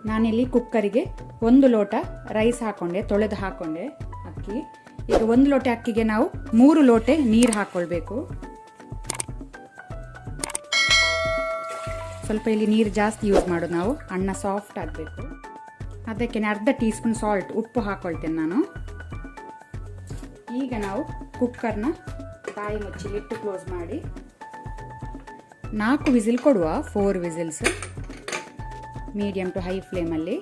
ನಾನಿಲ್ಲಿ ಕುಕ್ಕರಿಗೆ 1 ಲೋಟ ರೈಸ್ ಹಾಕೊಂಡೆ, ತೊಳೆದು ಹಾಕೊಂಡೆ ಅಕ್ಕಿ. ಈಗ 1 ಲೋಟ ಅಕ್ಕಿಗೆ ನಾವು 3 ಲೋಟೆ ನೀರು ಹಾಕೊಳ್ಬೇಕು. ಸ್ವಲ್ಪ ಇಲ್ಲಿ ನೀರು ಜಾಸ್ತಿ ಯೂಸ್ ಮಾಡೋದು ನಾವು, ಅನ್ನ ಸಾಫ್ಟ್ ಆಗಬೇಕು. ಅದಕ್ಕೆ ಅರ್ಧ ಟೀ ಸ್ಪೂನ್ ಸಾಲ್ಟ್, ಉಪ್ಪು ಹಾಕೊಳ್ತೇನೆ ನಾನು. ಈಗ ನಾವು ಕುಕ್ಕರ್ನ ಬಾಯಿ ಮುಚ್ಚಿ ಇಟ್ಟು ಕ್ಲೋಸ್ ಮಾಡಿ 4 ವಿಸಿಲ್ ಕೊಡುವ. 4 ವಿಸಿಲ್ಸ್ ಮೀಡಿಯಮ್ ಟು ಹೈ ಫ್ಲೇಮಲ್ಲಿ.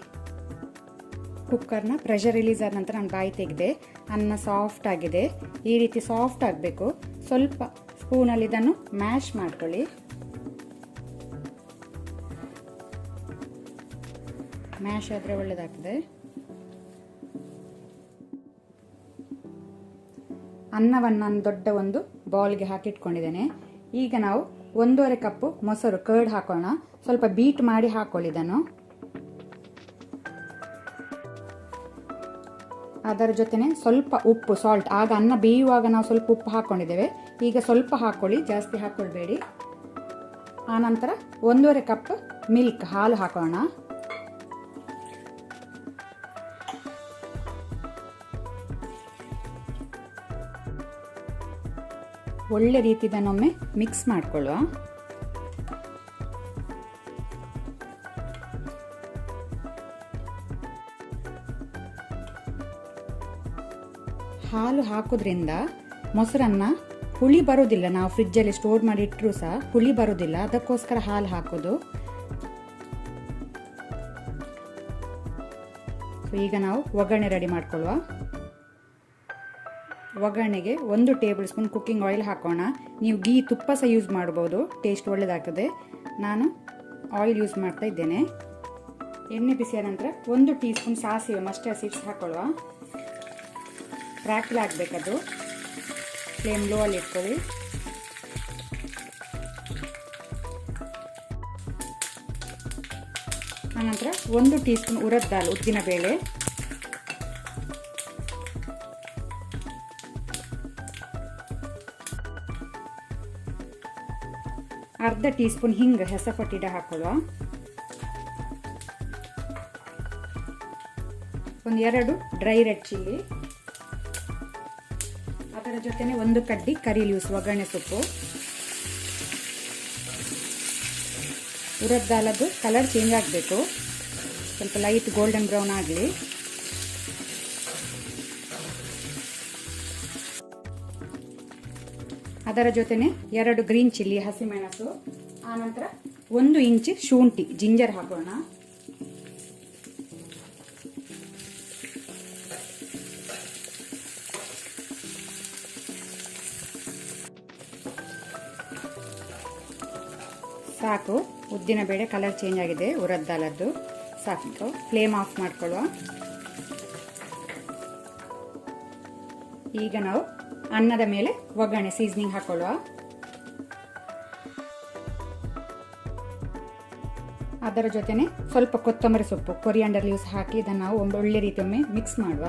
ಕುಕ್ಕರ್ನ ಪ್ರೆಷರ್ ರಿಲೀಸ್ ಆದ ನಂತರ ನಾನು ಬಾಯಿ ತೆಗೆದೆ. ಅನ್ನ ಸಾಫ್ಟ್ ಆಗಿದೆ. ಈ ರೀತಿ ಸಾಫ್ಟ್ ಆಗಬೇಕು. ಸ್ವಲ್ಪ ಸ್ಪೂನಲ್ಲಿ ಇದನ್ನು ಮ್ಯಾಶ್ ಮಾಡ್ಕೊಳ್ಳಿ. ಮ್ಯಾಶ್ ಆದರೆ ಒಳ್ಳೆಯದಾಗ್ತದೆ. ಅನ್ನವನ್ನು ನಾನು ದೊಡ್ಡ ಒಂದು ಬೌಲ್ಗೆ ಹಾಕಿಟ್ಕೊಂಡಿದ್ದೇನೆ. ಈಗ ನಾವು 1.5 ಕಪ್ ಮೊಸರು ಕರ್ಡ್ ಹಾಕೋಣ. ಸ್ವಲ್ಪ ಬೀಟ್ ಮಾಡಿ ಹಾಕೊಳ್ಳಿದನು. ಅದರ ಜೊತೆನೆ ಸ್ವಲ್ಪ ಉಪ್ಪು, ಸಾಲ್ಟ್. ಆಗ ಅನ್ನ ಬೇಯುವಾಗ ನಾವು ಸ್ವಲ್ಪ ಉಪ್ಪು ಹಾಕ್ಕೊಂಡಿದ್ದೇವೆ. ಈಗ ಸ್ವಲ್ಪ ಹಾಕೊಳ್ಳಿ, ಜಾಸ್ತಿ ಹಾಕ್ಕೊಳ್ಬೇಡಿ. ಆನಂತರ 1.5 ಕಪ್ ಮಿಲ್ಕ್, ಹಾಲು ಹಾಕೋಣ. ಒಳ್ಳೆ ರೀತಿದನ್ನೊಮ್ಮೆ ಮಿಕ್ಸ್ ಮಾಡಿಕೊಳ್ಳುವ. ಹಾಲು ಹಾಕೋದ್ರಿಂದ ಮೊಸರನ್ನ ಹುಳಿ ಬರೋದಿಲ್ಲ. ನಾವು ಫ್ರಿಜ್ಜಲ್ಲಿ ಸ್ಟೋರ್ ಮಾಡಿ ಇಟ್ಟರೂ ಸಹ ಹುಳಿ ಬರೋದಿಲ್ಲ. ಅದಕ್ಕೋಸ್ಕರ ಹಾಲು ಹಾಕೋದು. ಸೊ ಈಗ ನಾವು ಒಗ್ಗರಣೆ ರೆಡಿ ಮಾಡ್ಕೊಳ್ಳುವ. ಒಗ್ಗರಣೆಗೆ 1 ಟೇಬಲ್ ಸ್ಪೂನ್ ಕುಕ್ಕಿಂಗ್ ಆಯಿಲ್ ಹಾಕೋಣ. ನೀವು ಗೀ, ತುಪ್ಪ ಸಹ ಯೂಸ್ ಮಾಡ್ಬೋದು, ಟೇಸ್ಟ್ ಒಳ್ಳೆಯದಾಗ್ತದೆ. ನಾನು ಆಯಿಲ್ ಯೂಸ್ ಮಾಡ್ತಾ ಇದ್ದೇನೆ. ಎಣ್ಣೆ ಬಿಸಿಯ ನಂತರ 1 ಟೀ ಸ್ಪೂನ್ ಸಾಸಿವೆ, ಮಸ್ಟರ್ಡ್ ಸೀಡ್ಸ್ ಹಾಕೊಳ್ಳುವ. ಕ್ರ್ಯಾಕಲ್ ಆಗಬೇಕದು. ಫ್ಲೇಮ್ ಲೋ ಅಲ್ಲಿ ಇಟ್ಕೊಳ್ಳಿ. ಆನಂತರ 1 ಟೀ ಸ್ಪೂನ್ ಉರದ್ ದಾಲ್, ಉದ್ದಿನ ಬೇಳೆ. ಅರ್ಧ ಟೀ ಸ್ಪೂನ್ ಹಿಂಗ್, ಹೆಸಪಟ್ಟಿಡ ಹಾಕೊಳ್ಳುವ. 2 ಡ್ರೈ ರೆಡ್ ಚಿಲ್ಲಿ. ಅದರ ಜೊತೆನೆ 1 ಕಡ್ಡಿ ಕರಿ ಲೀವ್ಸ್, ಒಗ್ಗರಣೆ ಸೊಪ್ಪು. ಉರದ್ ದಾಲದ್ದು ಕಲರ್ ಚೇಂಜ್ ಆಗಬೇಕು. ಸ್ವಲ್ಪ ಲೈಟ್ ಗೋಲ್ಡನ್ ಬ್ರೌನ್ ಆಗಲಿ. ಅದರ ಜೊತೆನೆ 2 ಗ್ರೀನ್ ಚಿಲ್ಲಿ, ಹಸಿಮೆಣಸು. ಆನಂತರ 1 ಇಂಚ್ ಶುಂಠಿ, ಜಿಂಜರ್ ಹಾಕೋಣ. ಸಾಕು. ಉದ್ದಿನ ಬೇಳೆ ಕಲರ್ ಚೇಂಜ್ ಆಗಿದೆ, ಉರದ್ ದಾಲದ್ದು. ಸಾಕು. ಫ್ಲೇಮ್ ಆಫ್ ಮಾಡ್ಕೊಳ್ಳುವ. ಈಗ ನಾವು ಅನ್ನದ ಮೇಲೆ ಒಗ್ಗರಣೆ ಸೀಸನಿಂಗ್ ಹಾಕೊಳ್ಳುವ. ಅದರ ಜೊತೆನೆ ಸ್ವಲ್ಪ ಕೊತ್ತಂಬರಿ ಸೊಪ್ಪು, ಕೊರಿಯಾಂಡರ್ ಲೀವ್ಸ್ ಹಾಕಿ ಇದನ್ನು ನಾವು ಒಳ್ಳೆ ರೀತಿಯೊಮ್ಮೆ ಮಿಕ್ಸ್ ಮಾಡುವ.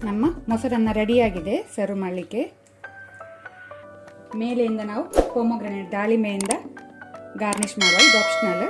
ನಮ್ಮ ಮೊಸರನ್ನ ರೆಡಿಯಾಗಿದೆ ಸರ್ವ್ ಮಾಡಲಿಕ್ಕೆ. ಮೇಲೆಯಿಂದ ನಾವು ಪೊಮೊಗ್ರಾನೇಟ್, ದಾಳಿಂಬೆಯಿಂದ ಗಾರ್ನಿಷ್ ಮಾಡುವ. ಇದು ಆಪ್ಷನಲ್.